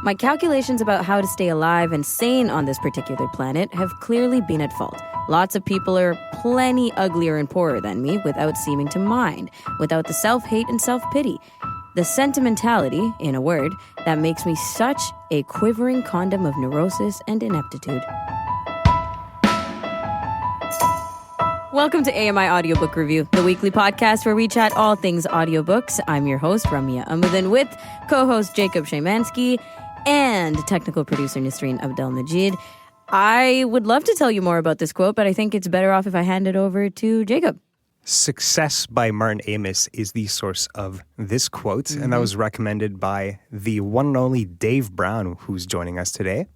My calculations about how to stay alive and sane on this particular planet have clearly been at fault. Lots of people are plenty uglier and poorer than me without seeming to mind, without the self-hate and self-pity. The sentimentality, in a word, that makes me such a quivering condom of neurosis and ineptitude. Welcome to AMI Audiobook Review, the weekly podcast where we chat all things audiobooks. I'm your host, Ramya Amuddin, with co-host Jacob Shaymansky and technical producer Nisreen Abdel-Majid. I would love to tell you more about this quote, but I think it's better off if I hand it over to Jacob. Success by Martin Amos is the source of this quote, and that was recommended by the one and only Dave Brown, who's joining us today.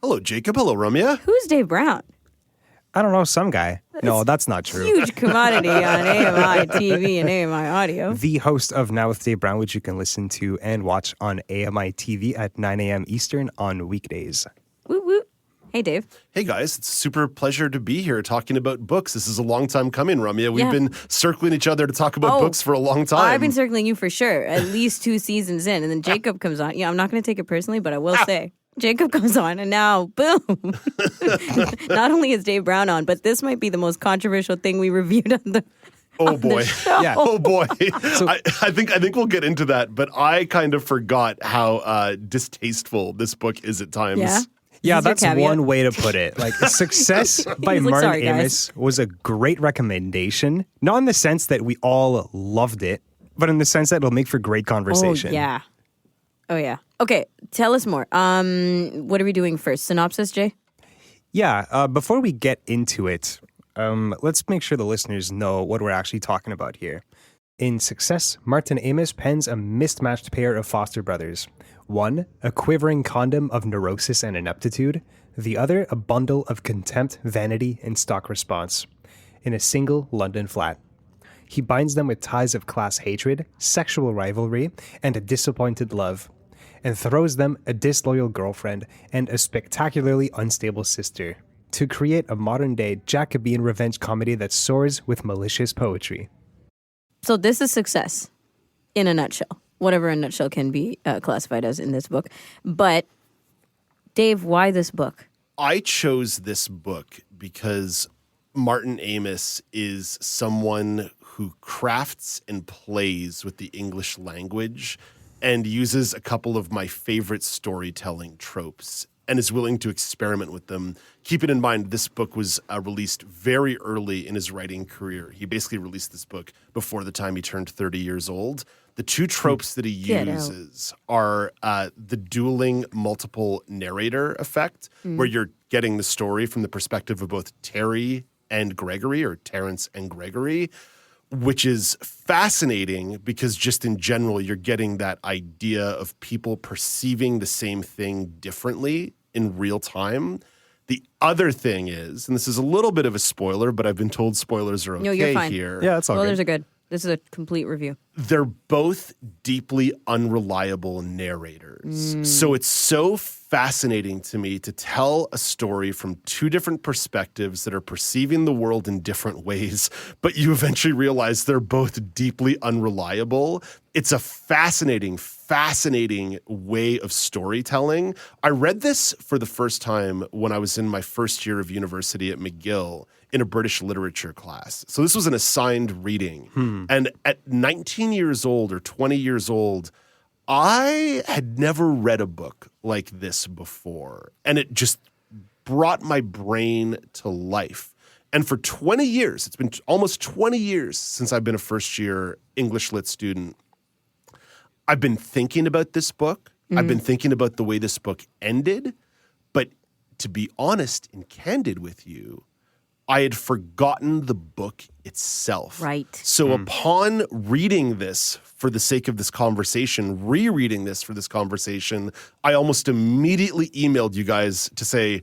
Hello, Jacob. Hello, Ramya. Who's Dave Brown? I don't know, some guy. No, that's not true. Huge commodity on AMI TV and AMI Audio. The host of Now with Dave Brown, which you can listen to and watch on AMI TV at 9 a.m. Eastern on weekdays. Woot woot. Hey, Dave. Hey, guys. It's a super pleasure to be here talking about books. This is a long time coming, Ramya. We've been circling each other to talk about books for a long time. I've been circling you for sure, at least 2 seasons in. And then Jacob comes on. Yeah, I'm not going to take it personally, but I will say. Jacob comes on, and now, boom. Not only is Dave Brown on, but this might be the most controversial thing we reviewed on the Oh boy. Yeah. Oh boy. I think we'll get into that, but I kind of forgot how distasteful this book is at times. Yeah? Yeah, Is this that's your caveat? one way to put it. Like, Success by He's like, Martin "Sorry, guys." Amos was a great recommendation. Not in the sense that we all loved it, but in the sense that it'll make for great conversation. Oh, yeah. Okay, tell us more. What are we doing first? Synopsis, Jay? Yeah, before we get into it, let's make sure the listeners know what we're actually talking about here. In Success, Martin Amos pens a mismatched pair of foster brothers. One, a quivering condom of neurosis and ineptitude. The other, a bundle of contempt, vanity, and stock response. In a single London flat. He binds them with ties of class hatred, sexual rivalry, and a disappointed love. And throws them a disloyal girlfriend and a spectacularly unstable sister. To create a modern-day Jacobean revenge comedy that soars with malicious poetry. So this is Success, in a nutshell. Whatever a nutshell can be classified as in this book. But, Dave, why this book? I chose this book because Martin Amos is someone who crafts and plays with the English language and uses a couple of my favorite storytelling tropes and is willing to experiment with them. Keeping in mind, this book was released very early in his writing career. He basically released this book before the time he turned 30 years old. The two tropes that he uses are the dueling multiple narrator effect, where you're getting the story from the perspective of both Terry and Gregory, or Terrence and Gregory, which is fascinating because just in general, you're getting that idea of people perceiving the same thing differently in real time. The other thing is, and this is a little bit of a spoiler, but I've been told spoilers are okay No, you're fine. here. Yeah, that's all Spoilers good. are good. This is a complete review. They're both deeply unreliable narrators. So it's so fascinating to me to tell a story from two different perspectives that are perceiving the world in different ways, but you eventually realize they're both deeply unreliable. It's a fascinating way of storytelling. I read this for the first time when I was in my first year of university at McGill in a British literature class. So this was an assigned reading. And at 19 years old or 20 years old, I had never read a book like this before. And it just brought my brain to life. And for 20 years, it's been almost 20 years since I've been a first-year English Lit student, I've been thinking about this book. I've been thinking about the way this book ended. But to be honest and candid with you, I had forgotten the book itself. Right. So upon reading this for the sake of this conversation, rereading this for this conversation, I almost immediately emailed you guys to say,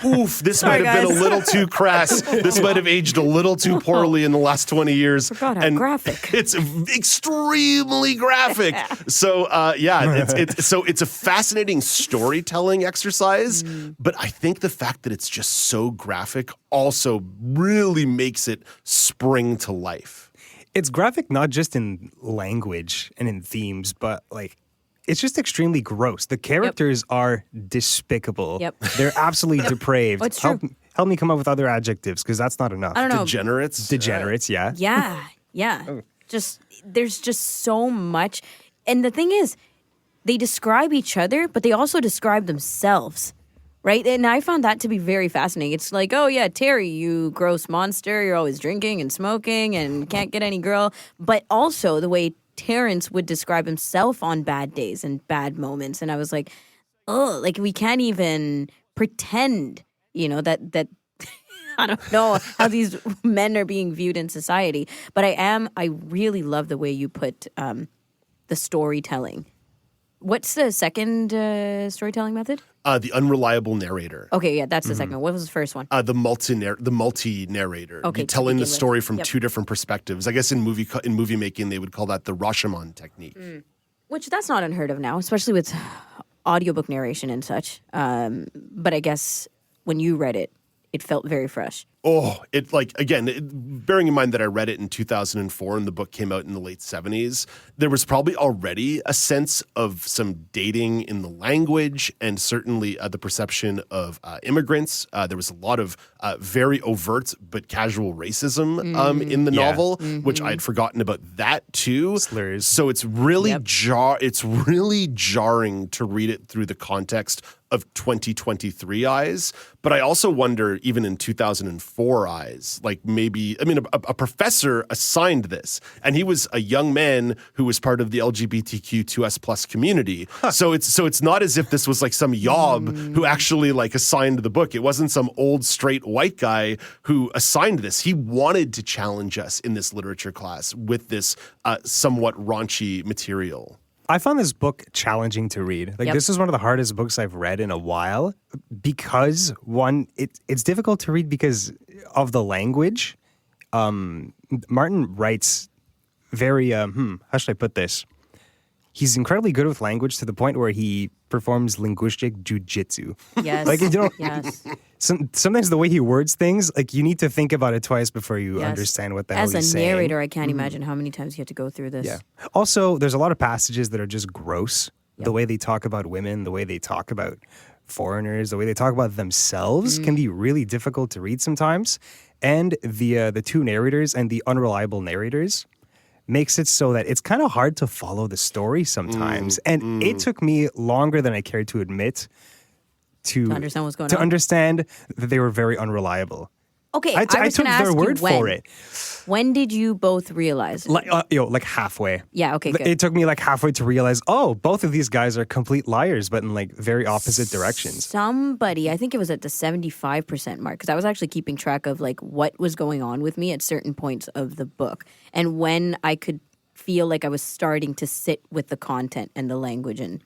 oof, this might have been a little too crass. This might have aged a little too poorly in the last 20 years. Forgot how graphic. It's extremely graphic. So, it's a fascinating storytelling exercise. But I think the fact that it's just so graphic also really makes it spring to life. It's graphic not just in language and in themes, but like it's just extremely gross. The characters are despicable. Yep. They're absolutely depraved. Oh, it's true. Help me come up with other adjectives, because that's not enough. I don't know. Degenerates. Degenerates, yeah. Yeah. There's just so much. And the thing is, they describe each other, but they also describe themselves, right? And I found that to be very fascinating. It's like, oh yeah, Terry, you gross monster. You're always drinking and smoking and can't get any girl. But also the way Terrence would describe himself on bad days and bad moments. And I was like, oh, like we can't even pretend, that I don't know how these men are being viewed in society. But I really love the way you put the storytelling. What's the second storytelling method? The unreliable narrator. Okay, yeah, that's the second one. What was the first one? The multi-narrator. Okay, You're telling the begin with. story from Yep. two different perspectives. I guess in movie making, they would call that the Rashomon technique. Which that's not unheard of now, especially with audiobook narration and such. But I guess when you read it, it felt very fresh. Oh, bearing in mind that I read it in 2004 and the book came out in the late 70s, there was probably already a sense of some dating in the language and certainly the perception of immigrants. There was a lot of very overt but casual racism in the novel, which I had forgotten about that too. Slurs. So it's really jarring to read it through the context of 2023 eyes. But I also wonder, even in 2004 eyes, a professor assigned this, and he was a young man who was part of the LGBTQ2S+ community. So it's not as if this was like some yob who actually assigned the book. It wasn't some old straight white guy who assigned this. He wanted to challenge us in this literature class with this somewhat raunchy material. I found this book challenging to read. Yep. This is one of the hardest books I've read in a while because, one, it's difficult to read because of the language. Martin writes very, how should I put this? He's incredibly good with language to the point where he performs linguistic jujitsu. Yes. Yes. Sometimes the way he words things, you need to think about it twice before you understand what the hell he's As a saying. narrator, I can't imagine how many times you have to go through this. Yeah. Also, there's a lot of passages that are just gross. The way they talk about women, the way they talk about foreigners, the way they talk about themselves can be really difficult to read sometimes. And the two narrators and the unreliable narrators makes it so that it's kind of hard to follow the story sometimes. And it took me longer than I cared to admit to understand what's going to on. understand that they were very unreliable. Okay, I was took gonna ask their you word when. for it. When did you both realize? Like halfway. Yeah, okay, good. It took me halfway to realize, both of these guys are complete liars, but in very opposite directions. Somebody, I think it was at the 75% mark, because I was actually keeping track of what was going on with me at certain points of the book, and when I could feel like I was starting to sit with the content and the language and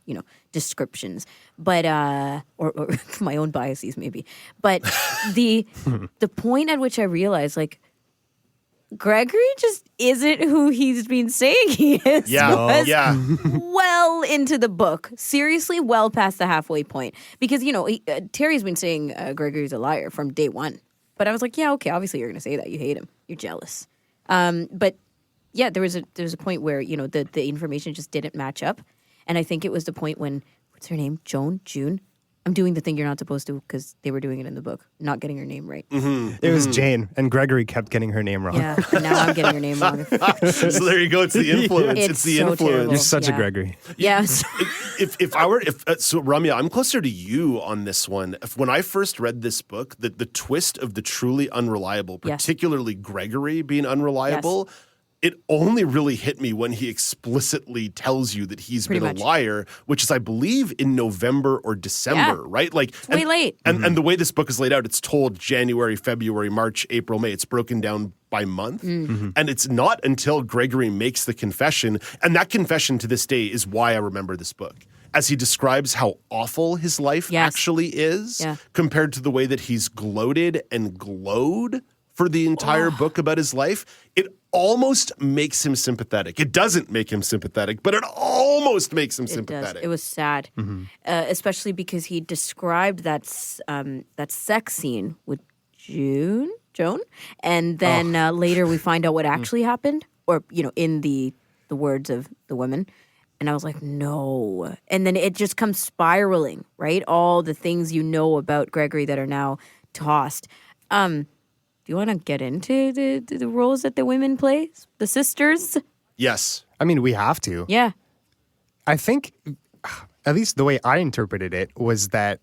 descriptions, but or my own biases maybe, but the point at which I realized Gregory just isn't who he's been saying he is. Well into the book, seriously, well past the halfway point, because Terry's been saying Gregory's a liar from day one, but I was like, yeah, okay, obviously you're gonna say that, you hate him, you're jealous, but. Yeah, there was a point where the information just didn't match up, and I think it was the point when what's her name, June. I'm doing the thing you're not supposed to because they were doing it in the book, not getting her name right. It was Jane, and Gregory kept getting her name wrong. Yeah, and now I'm getting her name wrong. So there you go. It's the influence. It's the so influence. terrible. You're such a Yeah. Gregory. Yes. So Ramya, I'm closer to you on this one. When I first read this book, the twist of the truly unreliable, Yes. particularly Gregory being unreliable. It only really hit me when he explicitly tells you that he's Pretty been much. a liar, which is, I believe, in November or December, right? It's way late. And the way this book is laid out, it's told January, February, March, April, May. It's broken down by month. And it's not until Gregory makes the confession, and that confession to this day is why I remember this book, as he describes how awful his life actually is compared to the way that he's gloated and glowed for the entire book about his life. It almost makes him sympathetic. It doesn't make him sympathetic, but it almost makes him sympathetic. It was sad, especially because he described that sex scene with Joan, and then later we find out what actually happened, or in the words of the women, And I was like, no. And then it just comes spiraling, right? All the things you know about Gregory that are now tossed. Do you want to get into the roles that the women play? The sisters? Yes. I mean, we have to. Yeah. I think, at least the way I interpreted it, was that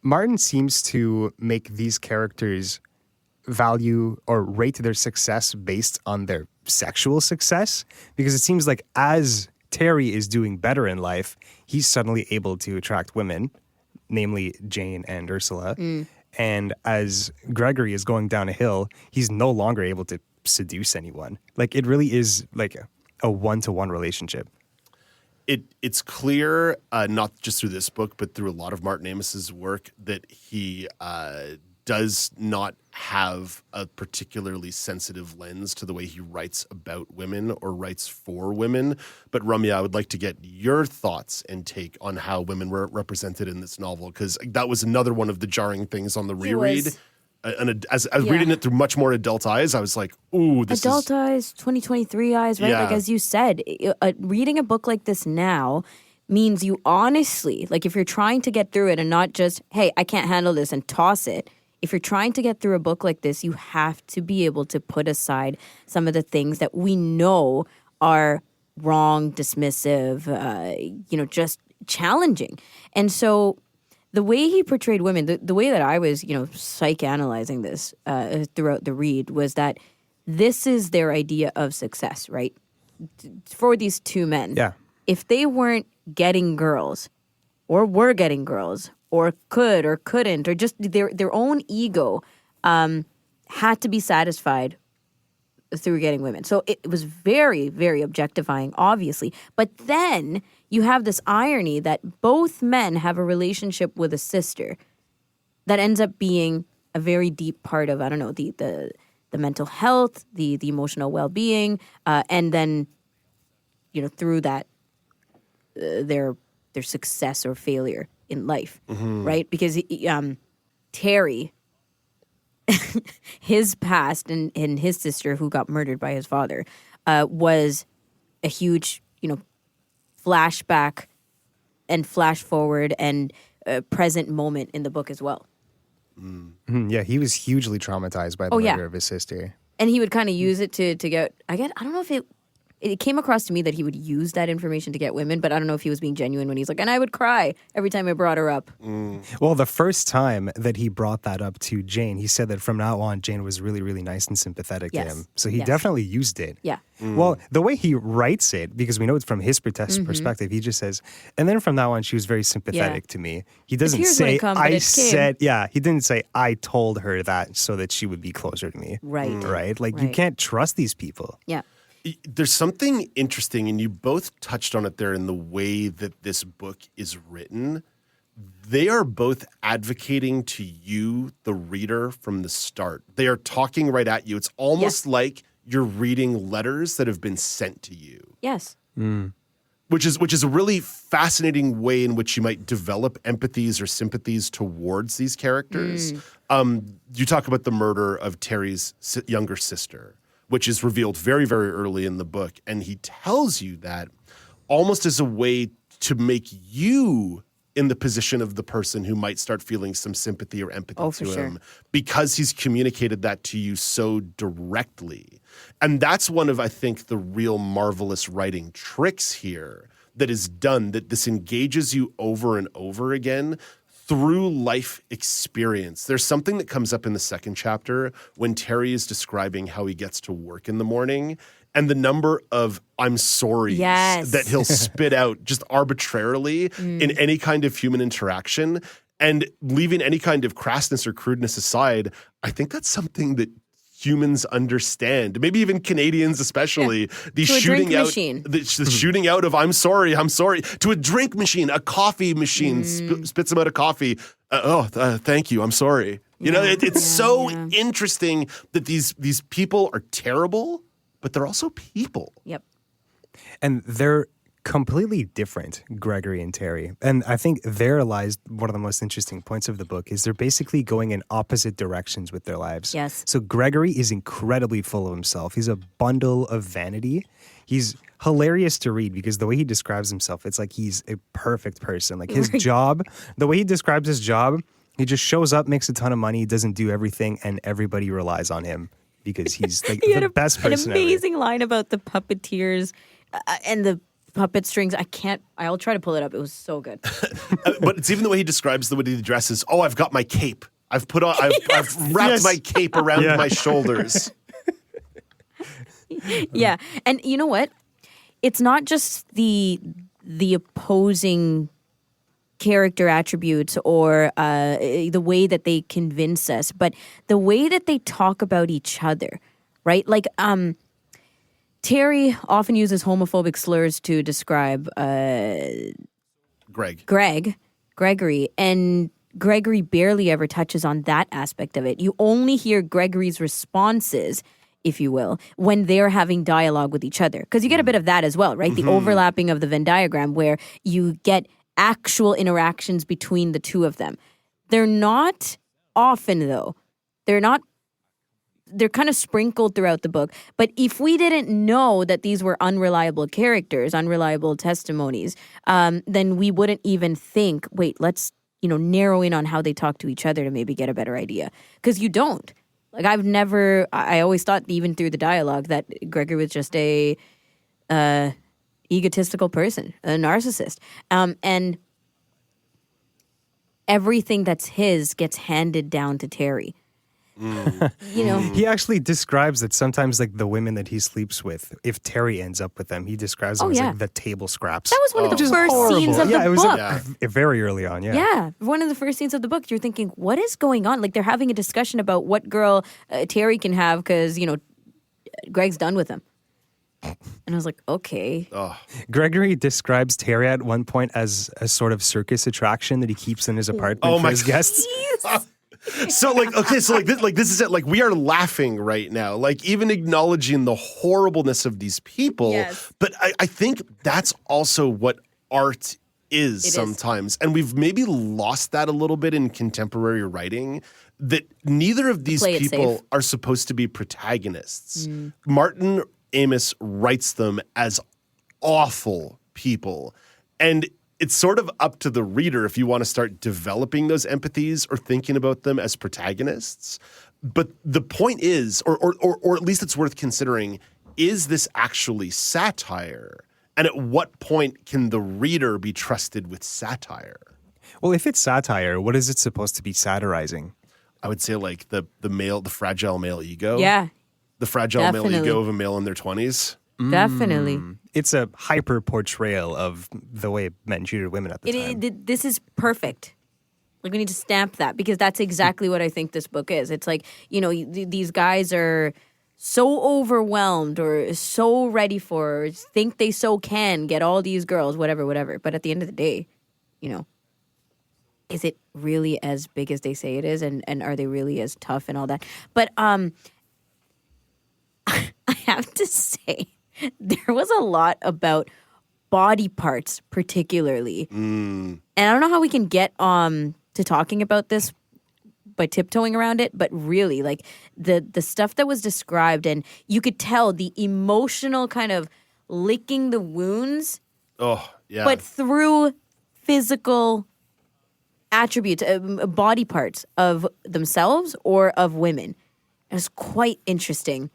Martin seems to make these characters value or rate their success based on their sexual success, because it seems like as Terry is doing better in life, he's suddenly able to attract women, namely Jane and Ursula. And as Gregory is going down a hill, he's no longer able to seduce anyone. Like, it really is like a one-to-one relationship. It's clear, not just through this book, but through a lot of Martin Amos's work, that he does not have a particularly sensitive lens to the way he writes about women or writes for women. But Ramya, I would like to get your thoughts and take on how women were represented in this novel, because that was another one of the jarring things on the reread. And as I was reading it through much more adult eyes, I was like, ooh, this adult is... eyes, 2023 eyes, right? Yeah. Like, as you said, reading a book like this now means you honestly, like, if you're trying to get through it and not just, hey, I can't handle this and toss it. If you're trying to get through a book like this, you have to be able to put aside some of the things that we know are wrong, dismissive, just challenging. And so the way he portrayed women, the way that I was, psychoanalyzing this throughout the read was that this is their idea of success, right? For these two men. Yeah. If they weren't getting girls or were getting girls or could or couldn't or just their own ego had to be satisfied through getting women. So it was very, very objectifying, obviously. But then you have this irony that both men have a relationship with a sister that ends up being a very deep part of, I don't know, the mental health, the emotional well-being, and then, through that, their success or failure in life, right? Because Terry, his past and his sister who got murdered by his father was a huge, flashback and flash forward and present moment in the book as well. Yeah, he was hugely traumatized by the murder of his sister. And he would kind of use it to get, I don't know if it came across to me that he would use that information to get women, but I don't know if he was being genuine when he's like, and I would cry every time I brought her up. Well, the first time that he brought that up to Jane, he said that from now on, Jane was really, really nice and sympathetic to him. So he definitely used it. Yeah. Well, the way he writes it, because we know it's from his perspective, he just says, and then from now on, she was very sympathetic to me. He doesn't say, he didn't say, I told her that so that she would be closer to me. Right? Like, you can't trust these people. Yeah. There's something interesting, and you both touched on it there in the way that this book is written. They are both advocating to you, the reader, from the start. They are talking right at you. It's almost like you're reading letters that have been sent to you. Yes. Which is a really fascinating way in which you might develop empathies or sympathies towards these characters. You talk about the murder of Terry's younger sister, which is revealed very, very early in the book. And he tells you that almost as a way to make you in the position of the person who might start feeling some sympathy or empathy to him, because he's communicated that to you so directly. And that's one of, I think, the real marvelous writing tricks here that is done, that this engages you over and over again through life experience. There's something that comes up in the second chapter when Terry is describing how he gets to work in the morning and the number of I'm sorry's that he'll spit out just arbitrarily in any kind of human interaction. And leaving any kind of crassness or crudeness aside, I think that's something that humans understand. Maybe even Canadians especially. The shooting out the shooting out of I'm sorry, to a drink machine, a coffee machine spits them out of coffee. Thank you, I'm sorry. You know, it's so interesting that these people are terrible, but they're also people. Yep. And they're completely different, Gregory and Terry. And I think there lies one of the most interesting points of the book is they're basically going in opposite directions with their lives. Yes. So Gregory is incredibly full of himself. He's a bundle of vanity. He's hilarious to read because the way he describes himself, it's like he's a perfect person. Like his job, the way he describes his job, he just shows up, makes a ton of money, doesn't do everything, and everybody relies on him because he's like the best person An amazing line about the puppeteers and the puppet strings. I'll try to pull it up. It was so good. But it's even the way he describes the way he dresses. Oh, I've got my cape. I've wrapped my cape around my shoulders. Yeah. And you know what? It's not just the opposing character attributes or the way that they convince us, but the way that they talk about each other, right? Like Terry often uses homophobic slurs to describe Gregory, and Gregory barely ever touches on that aspect of it. You only hear Gregory's responses, if you will, when they're having dialogue with each other. Because you get a bit of that as well, right? The overlapping of the Venn diagram where you get actual interactions between the two of them. They're not often, though. They're kind of sprinkled throughout the book. But if we didn't know that these were unreliable characters, unreliable testimonies, then we wouldn't even think, wait, let's narrow in on how they talk to each other to maybe get a better idea. Because you don't. Like I always thought even through the dialogue that Gregory was just a egotistical person, a narcissist. And everything that's his gets handed down to Terry. He actually describes that sometimes like the women that he sleeps with, if Terry ends up with them, he describes them as like the table scraps. That was one of the first scenes of the book. It was very early on, Yeah, one of the first scenes of the book. You're thinking, what is going on? Like they're having a discussion about what girl Terry can have because, Greg's done with him. And I was like, okay. Gregory describes Terry at one point as a sort of circus attraction that he keeps in his apartment for his guests. So this is it. Like we are laughing right now, like even acknowledging the horribleness of these people. Yes. But I think that's also what art is sometimes. And we've maybe lost that a little bit in contemporary writing, that neither of these people are supposed to be protagonists. Martin Amos writes them as awful people. And it's sort of up to the reader if you want to start developing those empathies or thinking about them as protagonists. But the point is, or at least it's worth considering, is this actually satire? And at what point can the reader be trusted with satire? Well, if it's satire, what is it supposed to be satirizing? I would say like the fragile male ego. Yeah. The fragile male ego of a male in their 20s. Definitely. It's a hyper portrayal of the way men treated women at the time. This is perfect. Like we need to stamp that because that's exactly what I think this book is. It's like, these guys are so overwhelmed or so ready for, or think they so can get all these girls, whatever. But at the end of the day, is it really as big as they say it is? And are they really as tough and all that? But I have to say, there was a lot about body parts, particularly. And I don't know how we can get to talking about this by tiptoeing around it, but really, like the stuff that was described, and you could tell the emotional kind of licking the wounds. Oh, yeah. But through physical attributes, body parts of themselves or of women. It was quite interesting.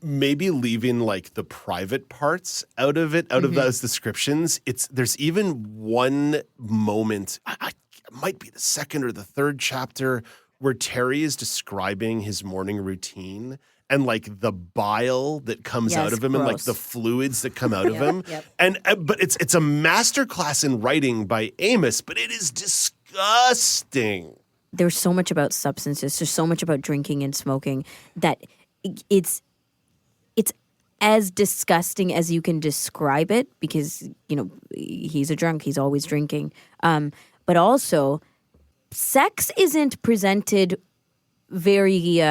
Maybe leaving like the private parts out of it, out of those descriptions. There's even one moment, it might be the second or the third chapter, where Terry is describing his morning routine and like the bile that comes out of him and like the fluids that come out of him. And but it's a masterclass in writing by Amos, but it is disgusting. There's so much about substances. There's so much about drinking and smoking that it's as disgusting as you can describe it because, he's a drunk. He's always drinking. But also, sex isn't presented very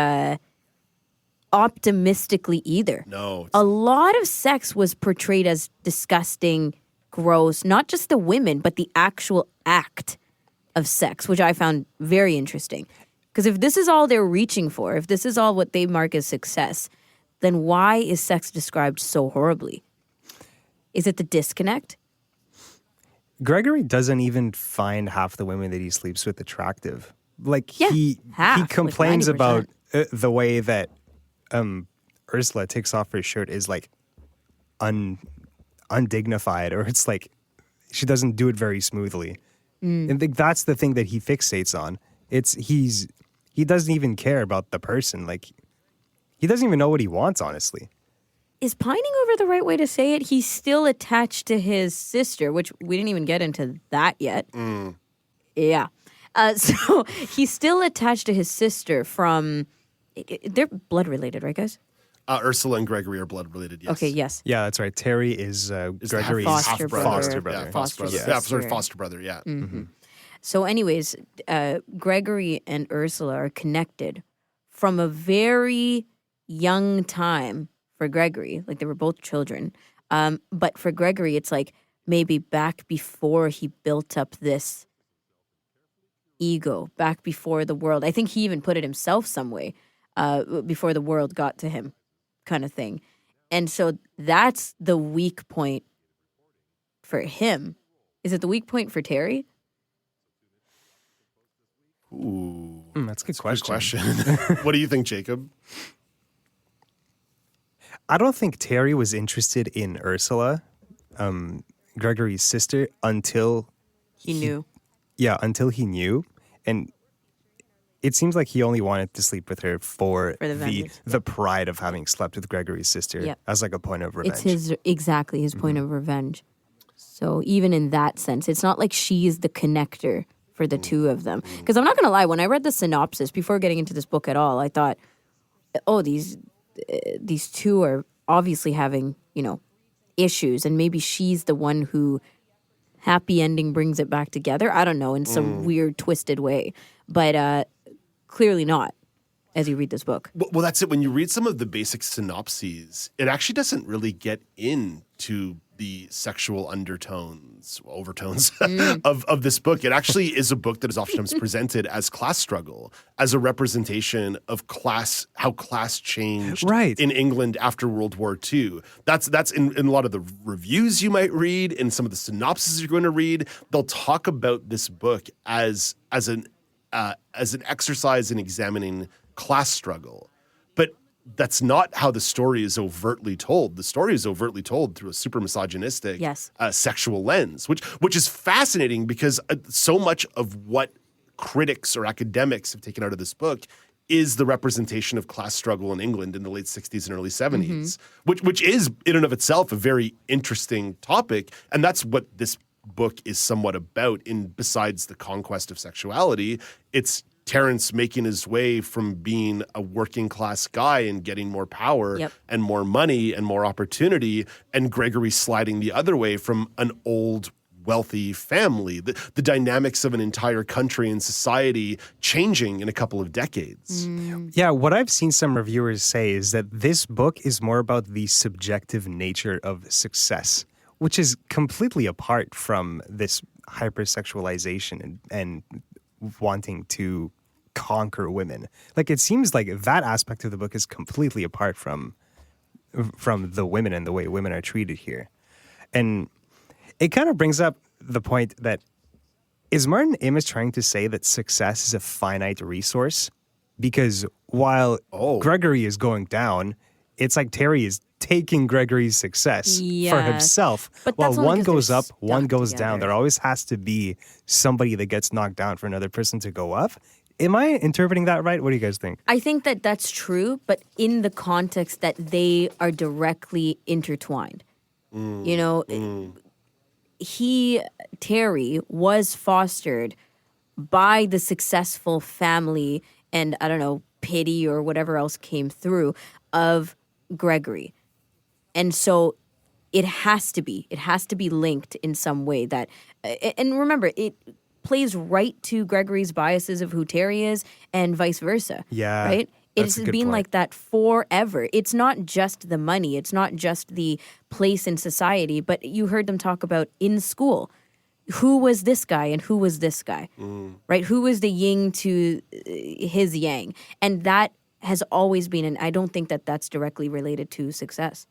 optimistically either. No. A lot of sex was portrayed as disgusting, gross, not just the women, but the actual act of sex, which I found very interesting. Because if this is all they're reaching for, if this is all what they mark as success, then why is sex described so horribly? Is it the disconnect? Gregory doesn't even find half the women that he sleeps with attractive. Like Yeah, he half, complains like 90%. about the way that Ursula takes off her shirt is like undignified, or it's like she doesn't do it very smoothly. And I think that's the thing that he fixates on. He doesn't even care about the person. Like he doesn't even know what he wants, honestly. Is pining over the right way to say it? He's still attached to his sister, which we didn't even get into that yet. Yeah. So he's still attached to his sister from... They're blood related, right, guys? Ursula and Gregory are blood related, yes. Okay, yes. Yeah, that's right. Terry is Gregory's Foster brother. foster brother. Yeah, Foster foster brother. sister. Yeah, sorry, foster brother, yeah. So anyways, Gregory and Ursula are connected from a very young time for Gregory. Like they were both children. But for Gregory, it's like maybe back before he built up this ego, back before the world. I think he even put it himself some way, before the world got to him, kind of thing. And so that's the weak point for him. Is it the weak point for Terry? Ooh, That's a good good question. What do you think, Jacob? I don't think Terry was interested in Ursula, Gregory's sister, until He knew. until he knew. And it seems like he only wanted to sleep with her for the vengeance. the pride of having slept with Gregory's sister Yep. as like a point of revenge. It's his point of revenge. So even in that sense, it's not like she's the connector for the two of them. Because I'm not going to lie, when I read the synopsis, before getting into this book at all, I thought, oh, these two are obviously having, issues. And maybe she's the one who happy ending brings it back together. I don't know, in some weird, twisted way. But clearly not, as you read this book. Well, that's it. When you read some of the basic synopses, it actually doesn't really get into the sexual overtones of this book. It actually is a book that is oftentimes presented as class struggle, as a representation of class, how class changed in England after World War II. That's in a lot of the reviews you might read, in some of the synopses you're going to read. They'll talk about this book as an exercise in examining class struggle. But that's not how the story is overtly told. The story is overtly told through a super misogynistic sexual lens, which is fascinating because so much of what critics or academics have taken out of this book is the representation of class struggle in England in the late 60s and early 70s, which is in and of itself a very interesting topic. And that's what this book is somewhat about. Besides the conquest of sexuality, it's Terrence making his way from being a working class guy and getting more power and more money and more opportunity, and Gregory sliding the other way from an old wealthy family. The dynamics of an entire country and society changing in a couple of decades. Yeah, what I've seen some reviewers say is that this book is more about the subjective nature of success, which is completely apart from this hypersexualization and wanting to conquer women. Like, it seems like that aspect of the book is completely apart from the women and the way women are treated here. And it kind of brings up the point that, is Martin Amos trying to say that success is a finite resource? Because while Gregory is going down, it's like Terry is taking Gregory's success for himself. But while that's only one 'cause they're goes up, stuck one goes together. down. There always has to be somebody that gets knocked down for another person to go up. Am I interpreting that right? What do you guys think? I think that that's true, but in the context that they are directly intertwined. Terry was fostered by the successful family and, I don't know, pity or whatever else came through of Gregory. And so it has to be linked in some way that, and remember, it plays right to Gregory's biases of who Terry is and vice versa. Yeah. Right? That's It's a good been point. like that forever. It's not just the money. It's not just the place in society, but you heard them talk about in school. Who was this guy and who was this guy? Right? Who was the yin to his yang? And that has always been, and I don't think that that's directly related to success.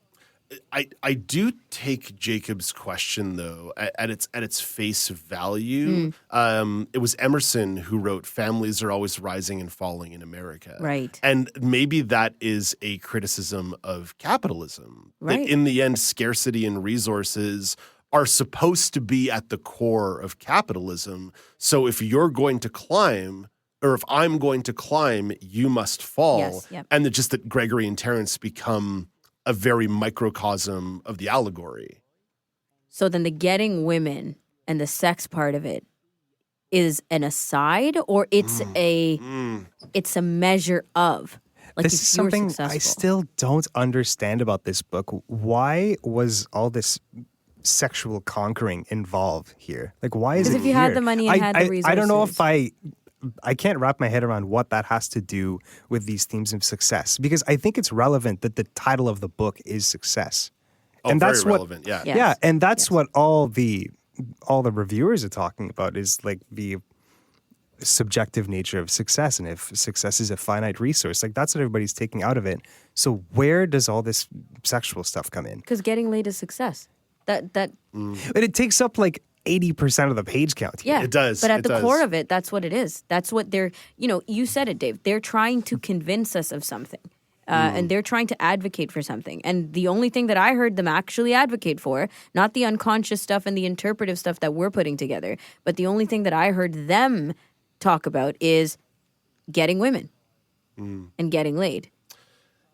I do take Jacob's question though at its face value. It was Emerson who wrote, "Families are always rising and falling in America." Right. And maybe that is a criticism of capitalism. Right. That in the end, scarcity and resources are supposed to be at the core of capitalism. So if you're going to climb, or if I'm going to climb, you must fall. Yes, yep. And just that Gregory and Terence become a very microcosm of the allegory. So then the getting women and the sex part of it is an aside, or it's it's a measure of. Like, This is if you're something I successful. still don't understand about this book. Why was all this sexual conquering involved here? Like, why is it Because if you had here? the money and had the resources. I don't know if I can't wrap my head around what that has to do with these themes of success, because I think it's relevant that the title of the book is Success. Oh, and very that's relevant, yeah. Yes. Yeah, and that's Yes. what all the reviewers are talking about, is like the subjective nature of success, and if success is a finite resource, like that's what everybody's taking out of it. So where does all this sexual stuff come in? Because getting laid is success. That But it takes up like 80% of the page count here. yeah, It does, But at it the does. core of it, that's what it is. That's what they're. You said it, Dave. They're trying to convince us of something, and they're trying to advocate for something. And the only thing that I heard them actually advocate for, not the unconscious stuff and the interpretive stuff that we're putting together, but the only thing that I heard them talk about is getting women and getting laid.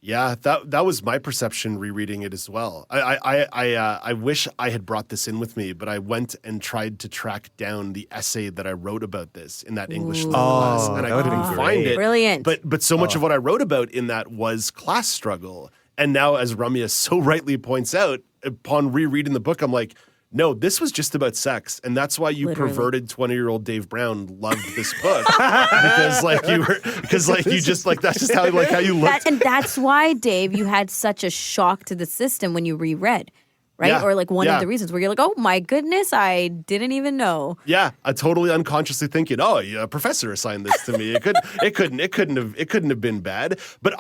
Yeah, that was my perception rereading it as well. I wish I had brought this in with me, but I went and tried to track down the essay that I wrote about this in that English lit class, and I that would've couldn't been find great. it. Brilliant. But so much of what I wrote about in that was class struggle. And now, as Ramya so rightly points out, upon rereading the book, I'm like, no, this was just about sex, and that's why you Literally. perverted 20-year-old Dave Brown loved this book because you just like that's just how you looked. And that's why, Dave, you had such a shock to the system when you reread, right? Yeah, Or like one yeah. of the reasons where you're like, oh my goodness, I didn't even know. Yeah, I totally unconsciously thinking, oh, yeah, a professor assigned this to me. It couldn't have been bad. But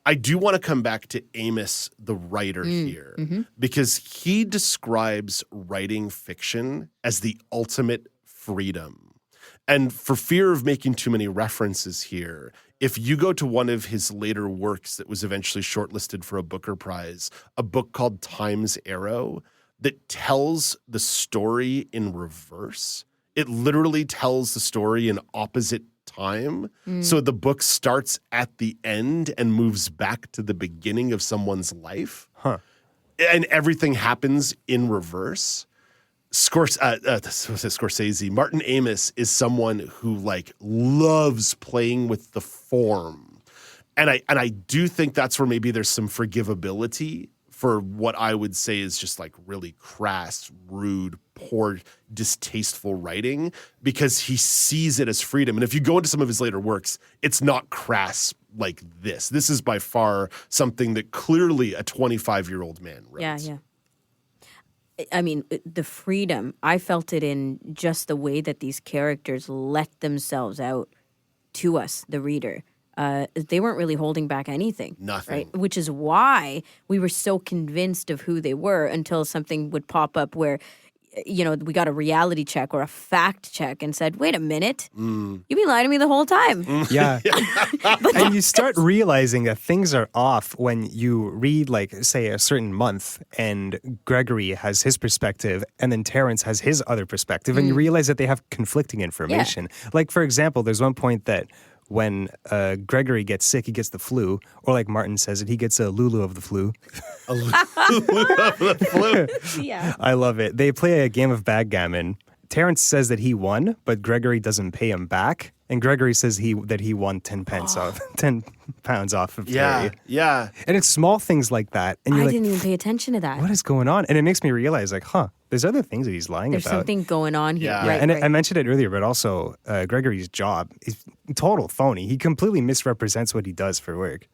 I do want to come back to Amos, the writer here, because he describes writing fiction as the ultimate freedom. And for fear of making too many references here, if you go to one of his later works that was eventually shortlisted for a Booker Prize, a book called Time's Arrow, that tells the story in reverse. It literally tells the story in opposite time. So the book starts at the end and moves back to the beginning of someone's life. And everything happens in reverse. Scorsese, Martin Amos is someone who like loves playing with the form. And I do think that's where maybe there's some forgivability for what I would say is just like really crass, rude, poor, distasteful writing, because he sees it as freedom. And if you go into some of his later works, it's not crass like this. This is by far something that clearly a 25-year-old man wrote. Yeah. I mean, the freedom, I felt it in just the way that these characters let themselves out to us, the reader. They weren't really holding back anything. Nothing. Right? Which is why we were so convinced of who they were until something would pop up where, we got a reality check or a fact check and said, wait a minute, you've been lying to me the whole time. Yeah. And you start realizing that things are off when you read, like, say, a certain month, and Gregory has his perspective, and then Terence has his other perspective, and you realize that they have conflicting information. Like, for example, there's one point that when Gregory gets sick, he gets the flu, or like Martin says it, he gets a Lulu of the flu. A Lulu of the flu. Yeah. I love it. They play a game of backgammon. Terence says that he won, but Gregory doesn't pay him back. And Gregory says that he won 10 pounds off of Terry. Yeah. And it's small things like that. And I you're like, didn't even pay attention to that. what is going on? And it makes me realize, like, there's other things that he's lying There's about. something going on here. Yeah. Yeah, Right, and right. I mentioned it earlier, but also Gregory's job is total phony. He completely misrepresents what he does for work.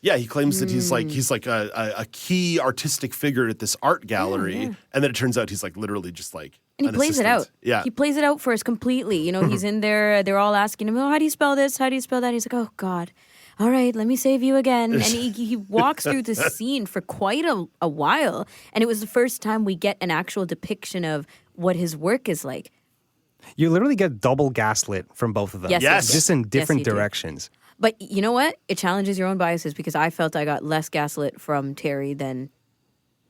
Yeah, he claims that he's like a key artistic figure at this art gallery, and then it turns out he's like literally just like And he an plays it out. assistant. Yeah, He plays it out for us completely. He's in there. They're all asking him, oh, how do you spell this? How do you spell that? He's like, oh, God. all right, let me save you again. And he walks through the scene for quite a while. And it was the first time we get an actual depiction of what his work is like. You literally get double gaslit from both of them. Yes. Just in different you do. directions. But you know what? It challenges your own biases because I felt I got less gaslit from Terry than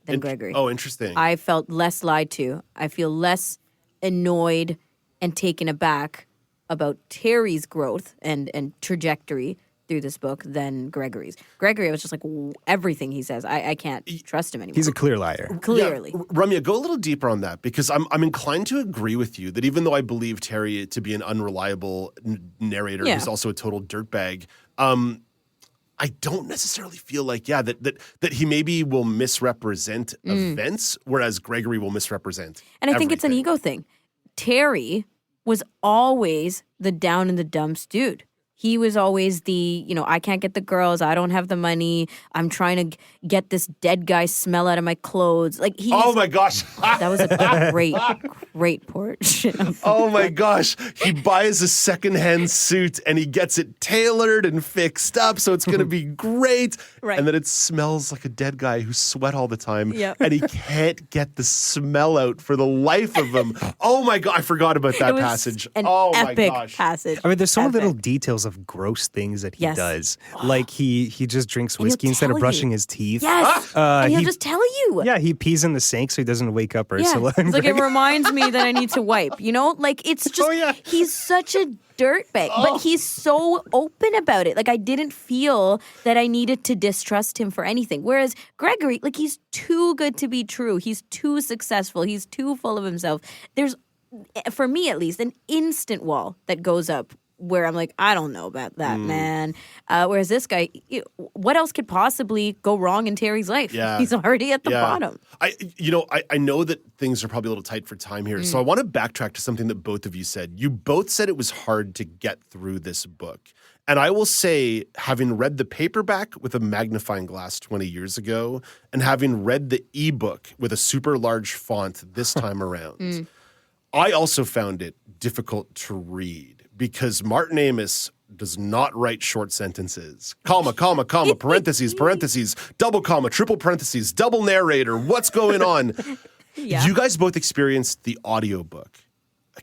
Gregory. Oh, interesting. I felt less lied to. I feel less annoyed and taken aback about Terry's growth and trajectory through this book than Gregory's. Gregory, I was just like, everything he says, I can't trust him anymore. He's a clear liar. Clearly. Yeah, Ramya, go a little deeper on that because I'm inclined to agree with you that even though I believe Terry to be an unreliable narrator who's also a total dirtbag, I don't necessarily feel like, that he maybe will misrepresent events, whereas Gregory will misrepresent And I think it's an ego thing. Terry was always the down in the dumps dude. He was always the, I can't get the girls. I don't have the money. I'm trying to get this dead guy smell out of my clothes. Like oh my gosh. That was a great portion. Oh my gosh. He buys a secondhand suit and he gets it tailored and fixed up so it's going to be great. Right. And then it smells like a dead guy who sweat all the time. Yep. And he can't get the smell out for the life of him. Oh my God. I forgot about that passage. An oh epic my gosh. passage. I mean, there's so many little details of gross things that he does. Like he just drinks whiskey instead of brushing his teeth. Yes. And he'll just tell you. Yeah, he pees in the sink so he doesn't wake up Ursula. It's like, it reminds me that I need to wipe. Like it's just, he's such a dirtbag, but he's so open about it. Like I didn't feel that I needed to distrust him for anything. Whereas Gregory, like he's too good to be true. He's too successful. He's too full of himself. There's, for me at least, an instant wall that goes up where I'm like, I don't know about that, man. Whereas this guy, what else could possibly go wrong in Terry's life? Yeah. He's already at the bottom. I know that things are probably a little tight for time here, so I want to backtrack to something that both of you said. You both said it was hard to get through this book. And I will say, having read the paperback with a magnifying glass 20 years ago, and having read the ebook with a super large font this time around, I also found it difficult to read. Because Martin Amos does not write short sentences. Comma, comma, comma, parentheses, parentheses, double comma, triple parentheses, double narrator. What's going on? Yeah. You guys both experienced the audiobook.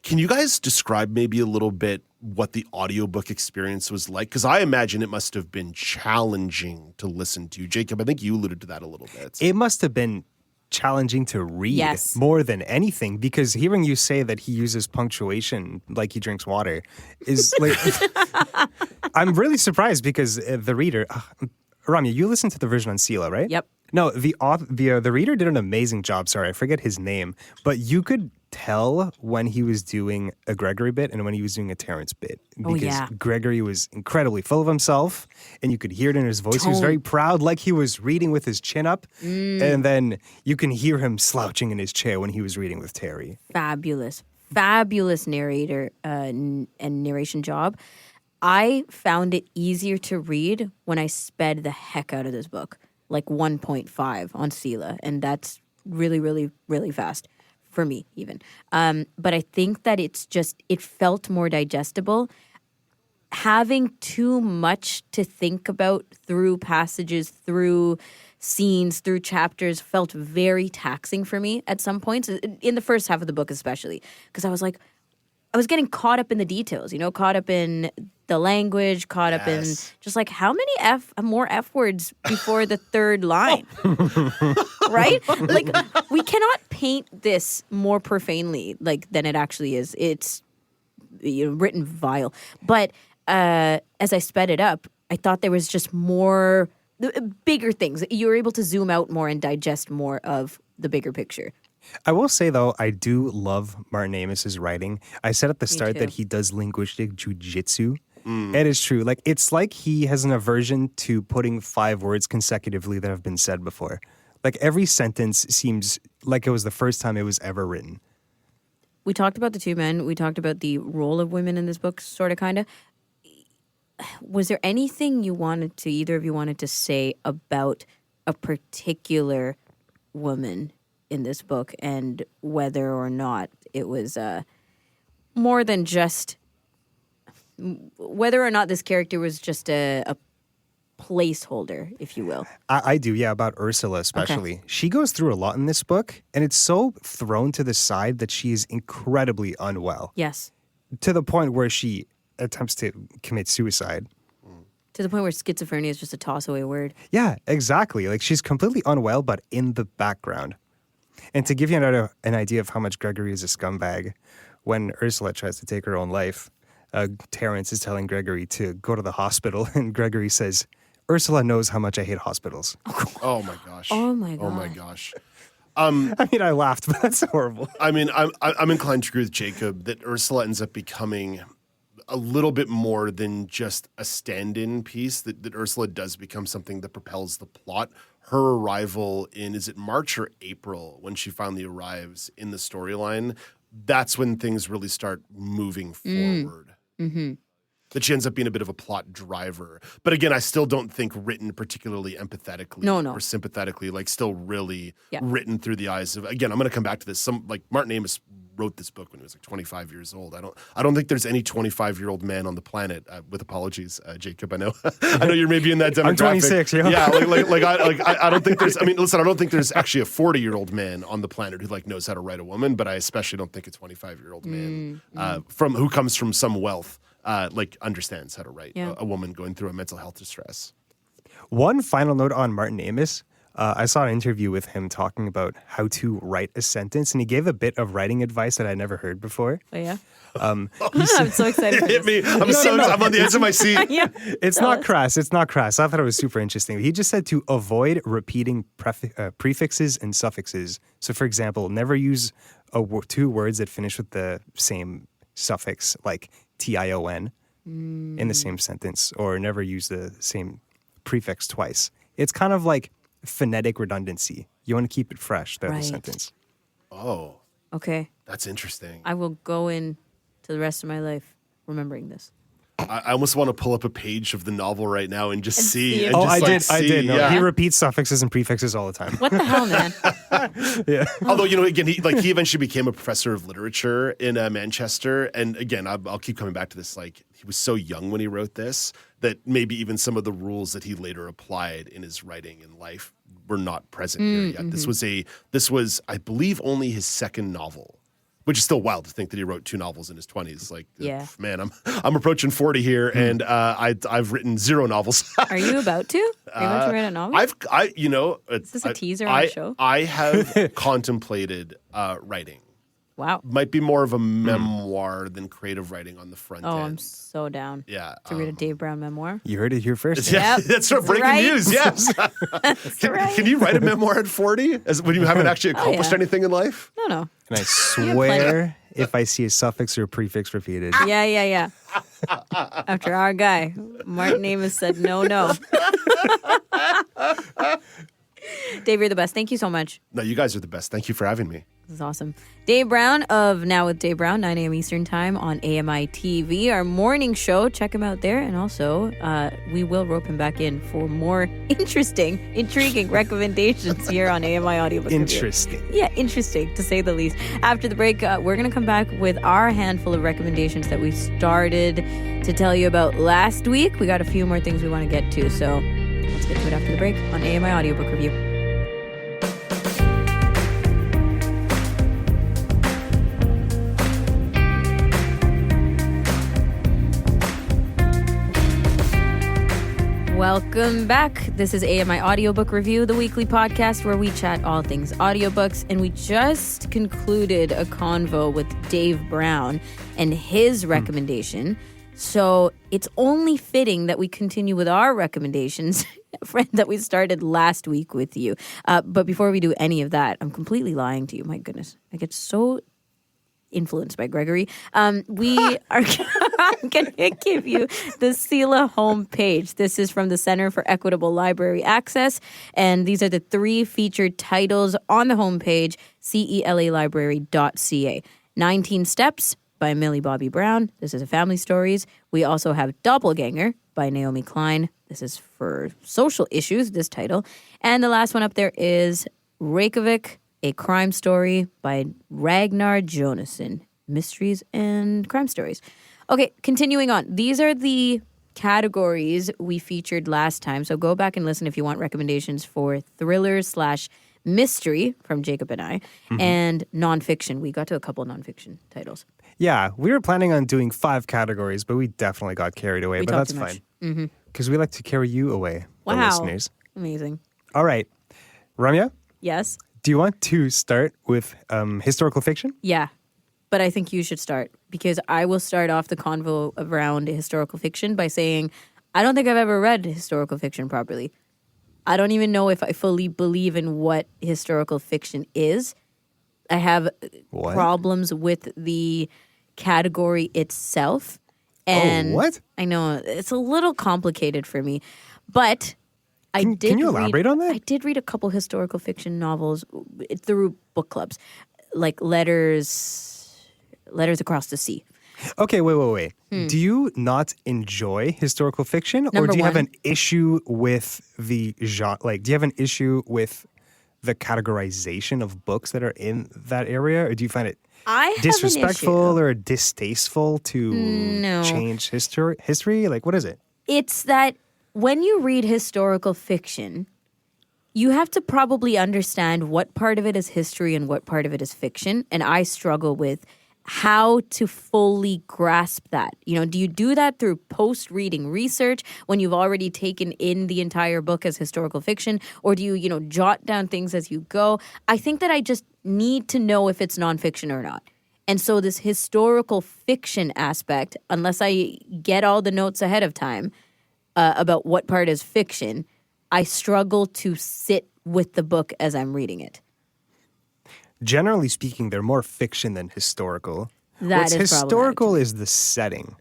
Can you guys describe maybe a little bit what the audiobook experience was like? Because I imagine it must have been challenging to listen to. Jacob, I think you alluded to that a little bit. It must have been challenging to read more than anything, because hearing you say that he uses punctuation like he drinks water is like I'm really surprised because the reader Ramya, you listened to the version on Sela, right? Yep. No, the reader did an amazing job. Sorry, I forget his name, but you could tell when he was doing a Gregory bit and when he was doing a Terrence bit, because Gregory was incredibly full of himself, and you could hear it in his voice. He was very proud, like he was reading with his chin up, and then you can hear him slouching in his chair when he was reading with Terry. Fabulous narrator and narration job. I found it easier to read when I sped the heck out of this book, like 1.5 on Sela, and that's really, really, really fast. For me, even. But I think that it felt more digestible. Having too much to think about through passages, through scenes, through chapters felt very taxing for me at some points, in the first half of the book especially, because I was like, I was getting caught up in the details, caught up in the language, caught up in just like how many more F words before the third line, right? Like we cannot paint this more profanely than it actually is. It's written vile, but as I sped it up, I thought there was just more bigger things. You were able to zoom out more and digest more of the bigger picture. I will say, though, I do love Martin Amos's writing. I said at the start that he does linguistic jujitsu. It is true. Like, it's like he has an aversion to putting 5 words consecutively that have been said before. Like, every sentence seems like it was the first time it was ever written. We talked about the two men. We talked about the role of women in this book, sort of, kind of. Was there anything either of you wanted to say about a particular woman in this book, and whether or not it was more than just, whether or not this character was just a placeholder, if you will. I do, yeah, about Ursula especially. Okay. She goes through a lot in this book, and it's so thrown to the side that she is incredibly unwell. Yes. To the point where she attempts to commit suicide. To the point where schizophrenia is just a toss-away word. Yeah, exactly. Like, she's completely unwell, but in the background. And to give you an idea of how much Gregory is a scumbag, when Ursula tries to take her own life, Terrence is telling Gregory to go to the hospital, and Gregory says, Ursula knows how much I hate hospitals. Oh my gosh. Oh my god. Oh my gosh. I mean, I laughed, but that's horrible. I mean, I'm inclined to agree with Jacob that Ursula ends up becoming a little bit more than just a stand-in piece, that Ursula does become something that propels the plot. Her arrival in, is it March or April, when she finally arrives in the storyline, that's when things really start moving forward. Mm-hmm. That she ends up being a bit of a plot driver. But again, I still don't think written particularly empathetically or sympathetically, like still really written through the eyes of, again, I'm going to come back to this. Like Martin Amos wrote this book when he was like 25 years old. I don't think there's any 25-year-old man on the planet, with apologies, Jacob, I know you're maybe in that demographic. I'm 26, yeah. Yeah, I don't think there's, I mean, listen, I don't think there's actually a 40-year-old man on the planet who like knows how to write a woman, but I especially don't think a 25-year-old man who comes from some wealth understands how to write a woman going through a mental health distress. One final note on Martin Amos. I saw an interview with him talking about how to write a sentence, and he gave a bit of writing advice that I never heard before. Oh, yeah? I'm so excited for this. Hit me. I'm on the edge of my seat. It's not crass. It's not crass. I thought it was super interesting. He just said to avoid repeating prefixes and suffixes. So, for example, never use two words that finish with the same suffix, like tion, in the same sentence, or never use the same prefix twice. It's kind of like phonetic redundancy. You want to keep it fresh throughout the sentence. Oh. Okay. That's interesting. I will go in to the rest of my life remembering this. I almost want to pull up a page of the novel right now and just see. And I did. No, he repeats suffixes and prefixes all the time. What the hell, man? Yeah. Although, again, he eventually became a professor of literature in Manchester. And again, I'll keep coming back to this. Like, he was so young when he wrote this that maybe even some of the rules that he later applied in his writing and life were not present here yet. Mm-hmm. This was, I believe, only his second novel. Which is still wild to think that he wrote 2 novels in his 20s. Like, man, I'm approaching 40 here, and I've written 0 novels. Are you about to? Are you about to write a novel? Is this a teaser on the show? I have contemplated writing. Wow. Might be more of a memoir than creative writing on the front end. Oh, I'm so down. Yeah. To read a Dave Brown memoir. You heard it here first. Yeah, that's breaking news. Yes. Can you write a memoir at 40 when you haven't actually accomplished anything in life? No. And I swear, if I see a suffix or a prefix repeated. Yeah. After our guy, Martin Amos said no. Dave, you're the best. Thank you so much. No, you guys are the best. Thank you for having me. This is awesome. Dave Brown of Now with Dave Brown, 9 a.m. Eastern Time on AMI TV, our morning show. Check him out there. And also, we will rope him back in for more intriguing recommendations here on AMI Audiobook Interesting. Review. Yeah, interesting, to say the least. After the break, we're going to come back with our handful of recommendations that we started to tell you about last week. We got a few more things we want to get to, so let's get to it after the break on AMI Audiobook Review. Welcome back. This is AMI Audiobook Review, the weekly podcast where we chat all things audiobooks. And we just concluded a convo with Dave Brown and his recommendation. So it's only fitting that we continue with our recommendations, friend, that we started last week with you. But before we do any of that, I'm completely lying to you. My goodness. I get so influenced by Gregory. We are going to give you the CELA homepage. This is from the Center for Equitable Library Access, and these are the 3 featured titles on the homepage, celalibrary.ca. 19 Steps by Millie Bobby Brown. This is a family stories. We also have Doppelganger by Naomi Klein. This is for social issues, this title. And the last one up there is Reykjavik, a crime story by Ragnar Jonasson. Mysteries and crime stories. Okay, continuing on. These are the categories we featured last time. So go back and listen if you want recommendations for thrillers/mystery from Jacob and I, and nonfiction. We got to a couple of nonfiction titles. Yeah, we were planning on doing 5 categories, but we definitely got carried away. But talked that's too much. fine. Because we like to carry you away, the Wow. listeners. Amazing. All right. Ramya, Yes? do you want to start with historical fiction? Yeah. But I think you should start because I will start off the convo around historical fiction by saying I don't think I've ever read historical fiction properly. I don't even know if I fully believe in what historical fiction is. I have What? problems with the category itself. And what? I know it's a little complicated for me, but Can you elaborate on that? I did read a couple historical fiction novels through book clubs, like Letters Across the Sea. Okay, wait. Do you not enjoy historical fiction? Or Number do you have one. an issue with the genre? Like, do you have an issue with the categorization of books that are in that area? Or do you find it I have disrespectful an issue. or distasteful to No. change history? Like, what is it? It's that when you read historical fiction, you have to probably understand what part of it is history and what part of it is fiction. And I struggle with how to fully grasp that. You know, do you do that through post-reading research when you've already taken in the entire book as historical fiction? Or do you, jot down things as you go? I think that I just need to know if it's nonfiction or not. And so this historical fiction aspect, unless I get all the notes ahead of time about what part is fiction, I struggle to sit with the book as I'm reading it. Generally speaking, they're more fiction than historical. That What's is problematic historical to me. is the setting,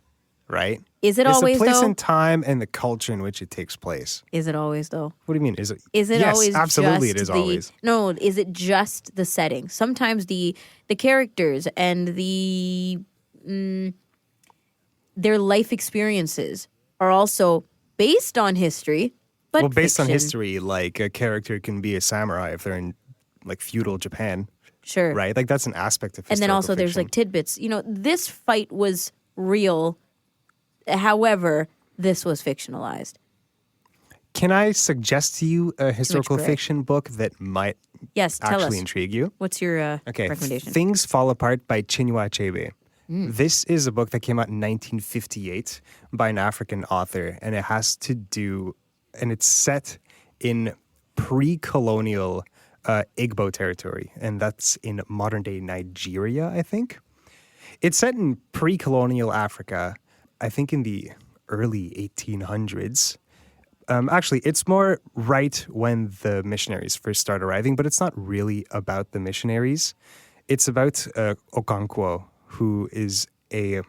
right? Is it it's always, the place though? and time and the culture in which it takes place. Is it always, though? What do you mean? Is it? Is it yes, always absolutely. just It is the, always. No, is it just the setting? Sometimes the characters and their life experiences are also based on history, but Well, based on fiction. history, like a character can be a samurai if they're in like feudal Japan, Sure. right? Like that's an aspect of And then historical also there's fiction. like tidbits. This fight was real. However, this was fictionalized. Can I suggest to you a historical great. fiction book that might Yes, tell actually us. intrigue you? What's your Okay, recommendation? Things Fall Apart by Chinua Achebe. This is a book that came out in 1958 by an African author, and it has to do, and it's set in pre-colonial Igbo territory, and that's in modern-day Nigeria, I think. It's set in pre-colonial Africa, I think in the early 1800s. Actually, it's more right when the missionaries first start arriving, but it's not really about the missionaries. It's about Okonkwo, who is a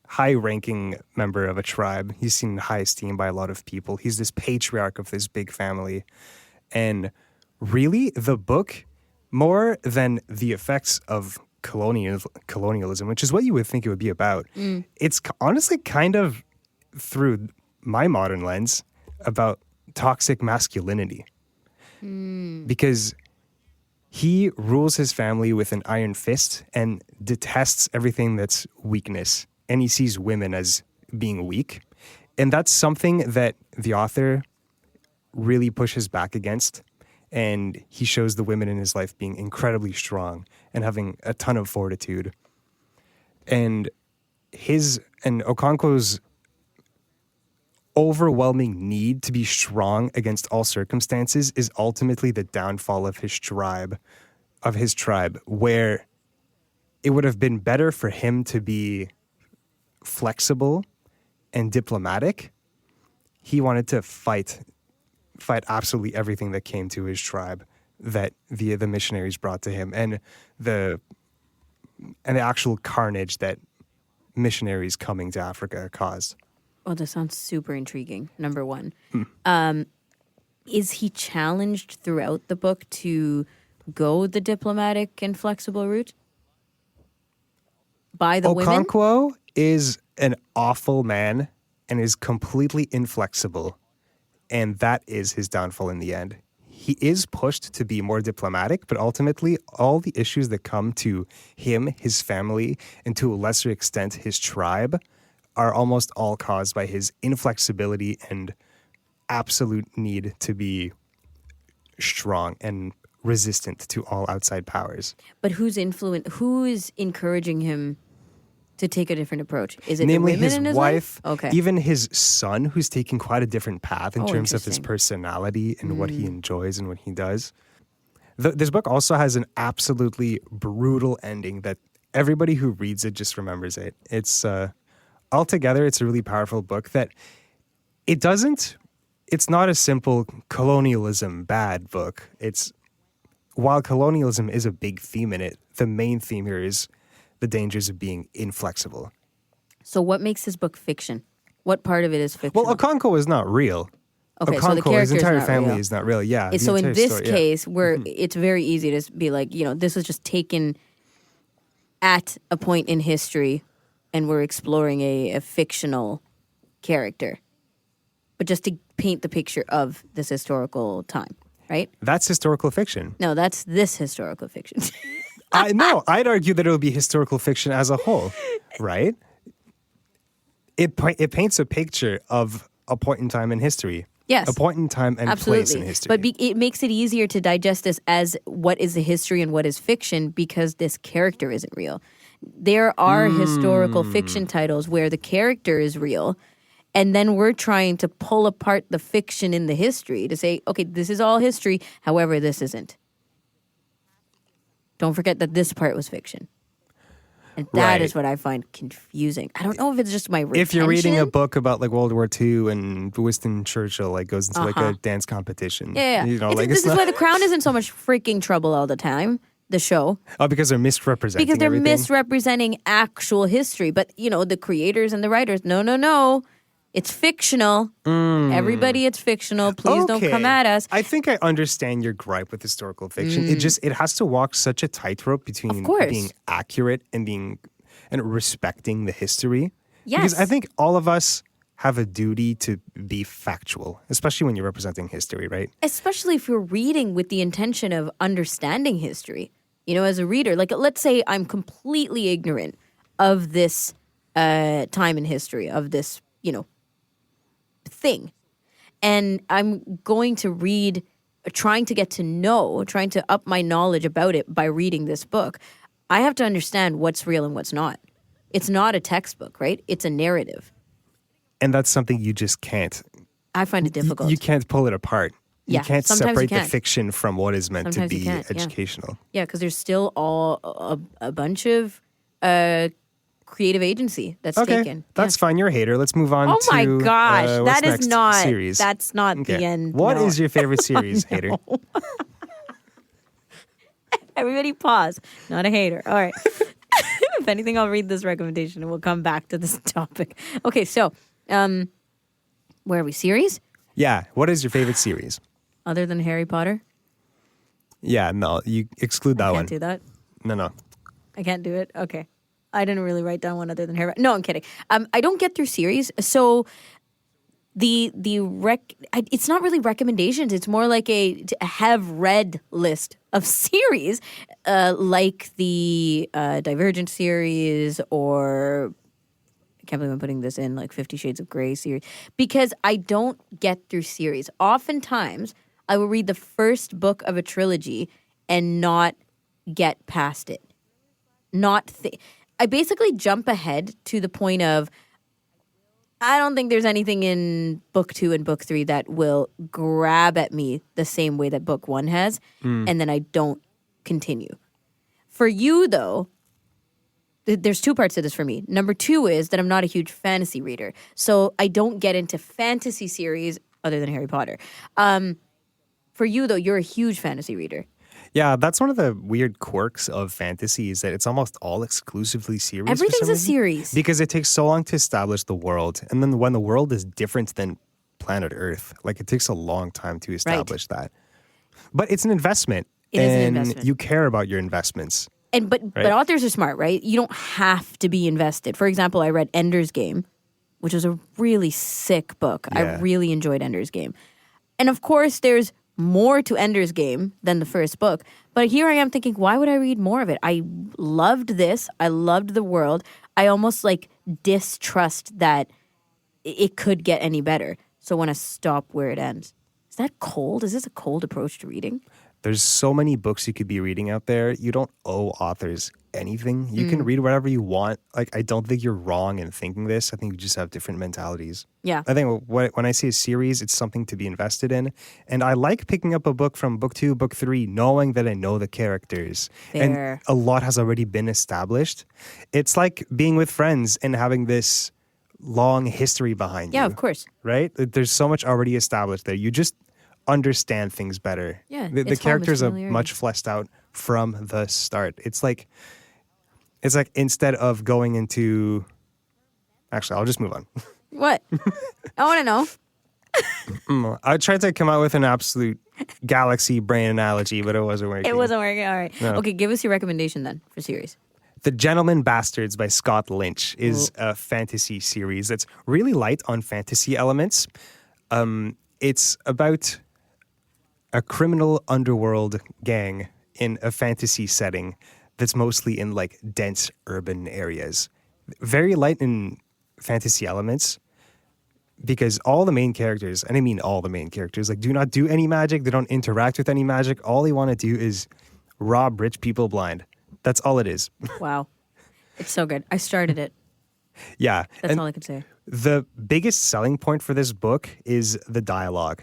high-ranking member of a tribe. He's seen in high esteem by a lot of people. He's this patriarch of this big family. And really, the book, more than the effects of colonialism, which is what you would think it would be about, it's honestly kind of, through my modern lens, about toxic masculinity. Because he rules his family with an iron fist and detests everything that's weakness. And he sees women as being weak. And that's something that the author really pushes back against. And he shows the women in his life being incredibly strong and having a ton of fortitude. And Okonkwo's overwhelming need to be strong against all circumstances is ultimately the downfall of his tribe, where it would have been better for him to be flexible and diplomatic. He wanted to fight absolutely everything that came to his tribe that the missionaries brought to him, and the actual carnage that missionaries coming to Africa caused. Oh, that sounds super intriguing. Number one. Is he challenged throughout the book to go the diplomatic and flexible route? By the women? Okonkwo is an awful man and is completely inflexible. And that is his downfall in the end. He is pushed to be more diplomatic, but ultimately all the issues that come to him, his family, and to a lesser extent his tribe are almost all caused by his inflexibility and absolute need to be strong and resistant to all outside powers. But who is encouraging him to take a different approach? Is it Namely the women his in his wife, life? Okay. even his son, who's taking quite a different path in terms of his interesting. personality and what he enjoys and what he does. This book also has an absolutely brutal ending that everybody who reads it just remembers it. It's altogether, it's a really powerful book that it's not a simple colonialism bad book. While colonialism is a big theme in it, the main theme here is the dangers of being inflexible. So what makes this book fiction? What part of it is fiction? Well, Okonkwo is not real. Okay, so the Okonkwo, his character's entire not family real. is not real. Yeah. the So in entire this story, yeah. case, where it's very easy to be like, this was just taken at a point in history and we're exploring a fictional character. But just to paint the picture of this historical time, right? That's historical fiction. No, that's this historical fiction. I'd argue that it would be historical fiction as a whole, right? It paints a picture of a point in time in history. Yes. A point in time and place in history. But it makes it easier to digest this as what is the history and what is fiction because this character isn't real. There are historical fiction titles where the character is real, and then we're trying to pull apart the fiction in the history to say, okay, this is all history, however, this isn't. Don't forget that this part was fiction. And that is what I find confusing. I don't know if it's just my retention. If you're reading a book about like World War II and Winston Churchill like goes into like a dance competition. Yeah. This is why The Crown isn't so much freaking trouble all the time, the show. Oh, because they're misrepresenting Because they're everything? misrepresenting actual history. But, the creators and the writers, no. It's fictional. Everybody, it's fictional. Please don't come at us. I think I understand your gripe with historical fiction. It has to walk such a tightrope between being accurate and respecting the history. Yes. Because I think all of us have a duty to be factual, especially when you're representing history, right? Especially if you're reading with the intention of understanding history. As a reader, like let's say I'm completely ignorant of this time in history, of this, thing. And I'm going to read, trying to get to know, trying to up my knowledge about it by reading this book. I have to understand what's real and what's not. It's not a textbook, right? It's a narrative. And that's something you just can't. I find it difficult. You can't pull it apart. Yeah, you can't sometimes separate you the can't. fiction from what is meant Sometimes to you be can't, yeah. educational. Yeah, because there's still a bunch of creative agency that's taken. That's fine. You're a hater. Let's move on to Oh my gosh, what's that is next not series. That's not the end. What no. is your favorite series, hater? Everybody pause. Not a hater. All right. If anything, I'll read this recommendation and we'll come back to this topic. Okay, so where are we? Series? Yeah. What is your favorite series? Other than Harry Potter? Yeah, no, you exclude that one. Can't do that. No. I can't do it. Okay. I didn't really write down one other than Harry Potter. No, I'm kidding. I don't get through series. So it's not really recommendations. It's more like a have read list of series, like the Divergent series, or I can't believe I'm putting this in, like 50 Shades of Grey series, because I don't get through series. Oftentimes, I will read the first book of a trilogy and not get past it. I basically jump ahead to the point of, I don't think there's anything in book 2 and book 3 that will grab at me the same way that book 1 has, and then I don't continue. For you, though, there's two parts to this for me. Number 2 is that I'm not a huge fantasy reader, so I don't get into fantasy series other than Harry Potter. For you, though, you're a huge fantasy reader. Yeah, that's one of the weird quirks of fantasy is that it's almost all exclusively series. Everything's a series. Because it takes so long to establish the world. And then when the world is different than planet Earth, like it takes a long time to establish that. But it's an investment. It is an investment. You care about your investments. But authors are smart, right? You don't have to be invested. For example, I read Ender's Game, which was a really sick book. Yeah. I really enjoyed Ender's Game. And of course, there's more to Ender's Game than the first book. But here I am thinking, why would I read more of it? I loved this. I loved the world. I almost like distrust that it could get any better. So I want to stop where it ends. Is that cold? Is this a cold approach to reading? There's so many books you could be reading out there. You don't owe authors anything. You can read whatever you want. Like, I don't think you're wrong in thinking this. I think you just have different mentalities. Yeah. I think when I say a series, it's something to be invested in. And I like picking up a book from book 2, book 3, knowing that I know the characters. Fair. And a lot has already been established. It's like being with friends and having this long history behind you. Yeah, of course. Right? There's so much already established there. You just understand things better. Yeah, The it's home, it's characters are familiarity. much fleshed out from the start. It's like instead of going into... Actually, I'll just move on. What? I want to know. I tried to come out with an absolute galaxy brain analogy, but it wasn't working. It wasn't working. All right. No. Okay, give us your recommendation then for series. The Gentleman Bastards by Scott Lynch is a fantasy series that's really light on fantasy elements. It's about a criminal underworld gang in a fantasy setting that's mostly in like dense urban areas. Very light in fantasy elements because all the main characters, and I mean all the main characters, like do not do any magic. They don't interact with any magic. All they want to do is rob rich people blind. That's all it is. Wow. It's so good. I started it. Yeah. That's and all I can say. the biggest selling point for this book is the dialogue.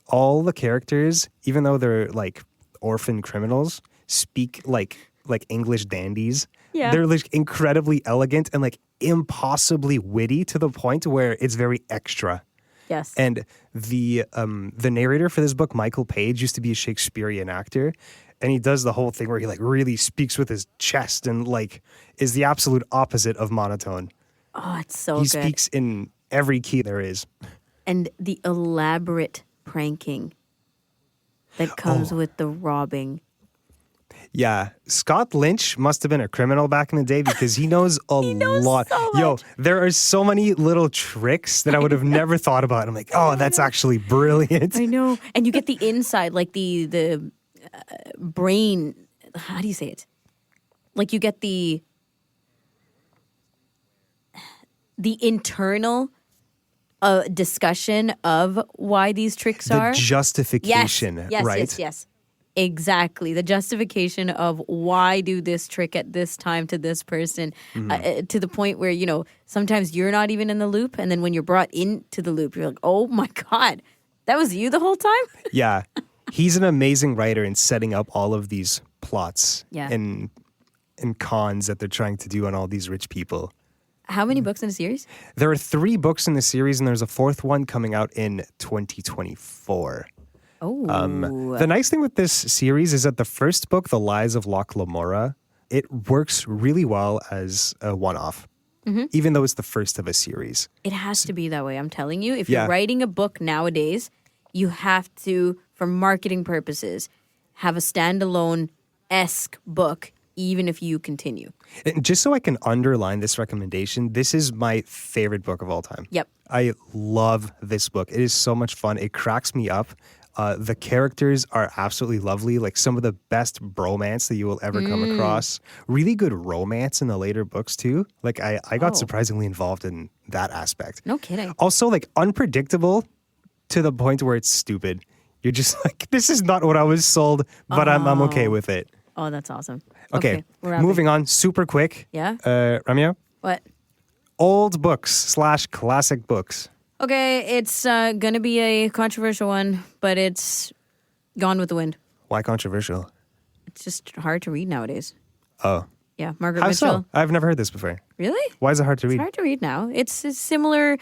All the characters, even though they're like orphan criminals, speak like English dandies. Yeah. They're like incredibly elegant and like impossibly witty to the point where it's very extra. Yes. And the narrator for this book, Michael Page, used to be a Shakespearean actor. And he does the whole thing where he like really speaks with his chest and like is the absolute opposite of monotone. Oh, it's so He good. speaks in every key there is. And the elaborate pranking that comes with the robbing. Yeah, Scott Lynch must have been a criminal back in the day because he knows a lot. so Yo, much. there are so many little tricks that I would have never thought about. I'm like, oh, that's actually brilliant. I know. And you get the inside, like the brain. How do you say it? Like you get the internal discussion of why these tricks are. The justification, yes, right? Yes. Exactly. The justification of why do this trick at this time to this person to the point where, you know, sometimes you're not even in the loop. And then when you're brought into the loop, you're like, oh my God, that was you the whole time? Yeah. He's an amazing writer in setting up all of these plots Yeah. and cons that they're trying to do on all these rich people. How many books in a series? There are 3 books in the series, and there's a 4th one coming out in 2024. Oh. The nice thing with this series is that the first book, The Lies of Loch Lamora, it works really well as a one-off, even though it's the first of a series. It has to be that way. I'm telling you, if Yeah. you're writing a book nowadays, you have to, for marketing purposes, have a standalone-esque book, even if you continue. And just so I can underline this recommendation, this is my favorite book of all time. Yep. I love this book. It is so much fun. It cracks me up. The characters are absolutely lovely, like some of the best bromance that you will ever come across. Really good romance in the later books too. Like I got Oh. surprisingly involved in that aspect. No kidding. Also like unpredictable to the point where it's stupid. You're just like, this is not what I was sold, but I'm okay with it. Oh, that's awesome. Okay, we're wrapping. moving on super quick. Yeah? Ramya, What? old books / classic books. Okay, it's going to be a controversial one, but it's Gone with the Wind. Why controversial? It's just hard to read nowadays. Oh. Yeah, Margaret How Mitchell. so? I've never heard this before. Really? Why is it hard to It's read? hard to read now. It's similar.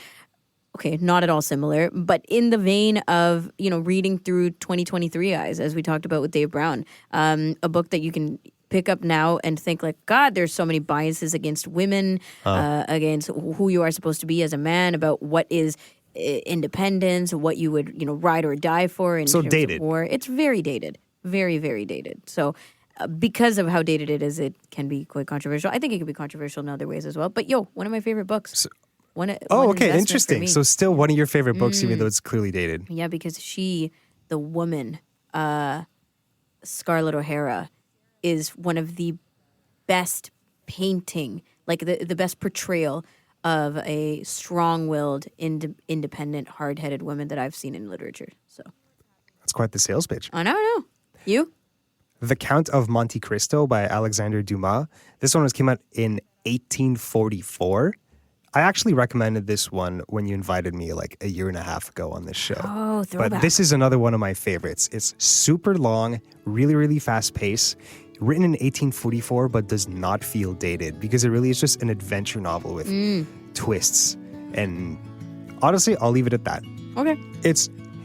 Okay, not at all similar, but in the vein of, you know, reading through 2023 eyes, as we talked about with Dave Brown, a book that you can pick up now and think like, God, there's so many biases against women, against who you are supposed to be as a man, about what is independence, what you would, you know, ride or die for in So terms dated. of war. It's very dated, very, very dated. So because of how dated it is, it can be quite controversial. I think it can be controversial in other ways as well. But yo, one of my favorite books. One Oh, investment okay, for interesting. me. So still one of your favorite books, even though it's clearly dated. Yeah, because she, the woman, Scarlett O'Hara, is one of the best painting like the best portrayal of a strong-willed, independent, hard-headed woman that I've seen in literature. So That's quite the sales pitch. I know. You? The Count of Monte Cristo by Alexander Dumas. This one came out in 1844. I actually recommended this one when you invited me like a year and a half ago on this show. Oh, throwback. But this is another one of my favorites. It's super long, really, really fast paced, written in 1844, but does not feel dated because it really is just an adventure novel with twists. And honestly, I'll leave it at that. Okay.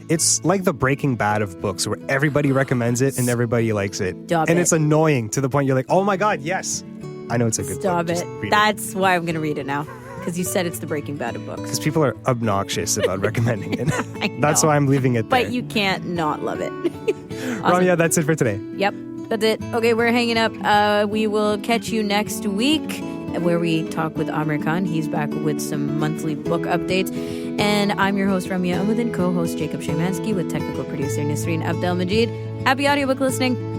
It's like the Breaking Bad of books where everybody recommends it and everybody likes it. Stop and it. it's annoying to the point you're like, oh my God, yes. I know it's a good Stop book. it. Just read That's why I'm going to read it now. Because you said it's the Breaking Bad of books. Because people are obnoxious about recommending it. I know. That's why I'm leaving it there. But you can't not love it. Ramya, that's it for today. Yep, that's it. Okay, we're hanging up. We will catch you next week where we talk with Amir Khan. He's back with some monthly book updates. And I'm your host, Ramya Amud, and co-host Jacob Szymanski with technical producer Nisreen Abdelmajid. Happy audiobook listening.